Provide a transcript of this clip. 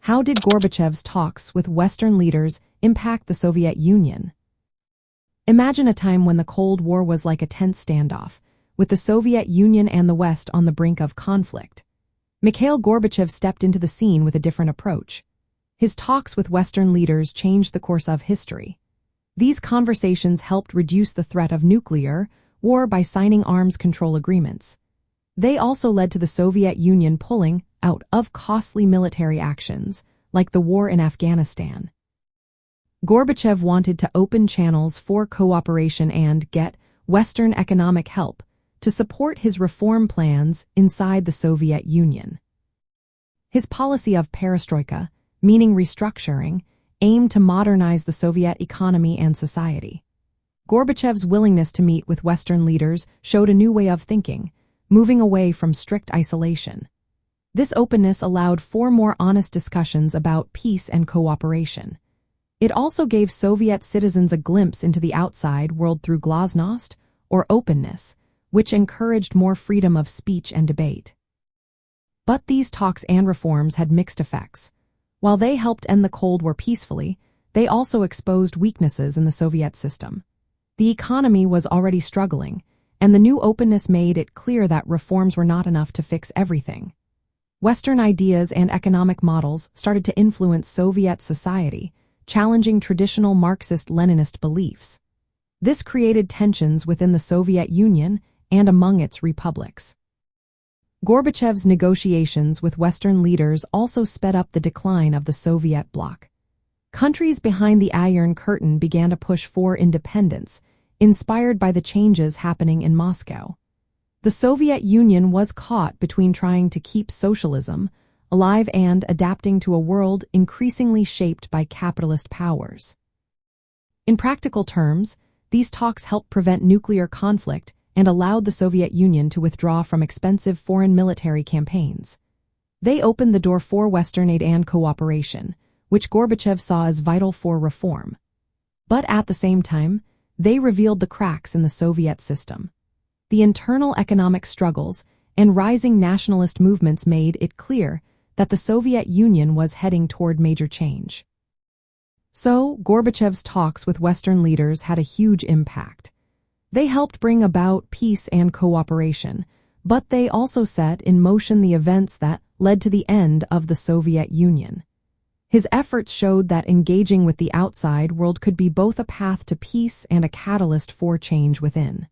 How did Gorbachev's talks with Western leaders impact the Soviet Union? Imagine a time when the Cold War was like a tense standoff, with the Soviet Union and the West on the brink of conflict. Mikhail Gorbachev stepped into the scene with a different approach. His talks with Western leaders changed the course of history. These conversations helped reduce the threat of nuclear war by signing arms control agreements. They also led to the Soviet Union pulling out of costly military actions, like the war in Afghanistan. Gorbachev wanted to open channels for cooperation and get Western economic help to support his reform plans inside the Soviet Union. His policy of Perestroika, meaning restructuring, aimed to modernize the Soviet economy and society. Gorbachev's willingness to meet with Western leaders showed a new way of thinking, moving away from strict isolation. This openness allowed for more honest discussions about peace and cooperation. It also gave Soviet citizens a glimpse into the outside world through Glasnost, or openness, which encouraged more freedom of speech and debate. But these talks and reforms had mixed effects. While they helped end the Cold War peacefully, they also exposed weaknesses in the Soviet system. The economy was already struggling, and the new openness made it clear that reforms were not enough to fix everything. Western ideas and economic models started to influence Soviet society, challenging traditional Marxist-Leninist beliefs. This created tensions within the Soviet Union and among its republics. Gorbachev's negotiations with Western leaders also sped up the decline of the Soviet bloc. Countries behind the Iron Curtain began to push for independence, inspired by the changes happening in Moscow. The Soviet Union was caught between trying to keep socialism alive and adapting to a world increasingly shaped by capitalist powers. In practical terms, these talks helped prevent nuclear conflict and allowed the Soviet Union to withdraw from expensive foreign military campaigns. They opened the door for Western aid and cooperation, which Gorbachev saw as vital for reform. But at the same time, they revealed the cracks in the Soviet system. The internal economic struggles and rising nationalist movements made it clear that the Soviet Union was heading toward major change. So, Gorbachev's talks with Western leaders had a huge impact. They helped bring about peace and cooperation, but they also set in motion the events that led to the end of the Soviet Union. His efforts showed that engaging with the outside world could be both a path to peace and a catalyst for change within.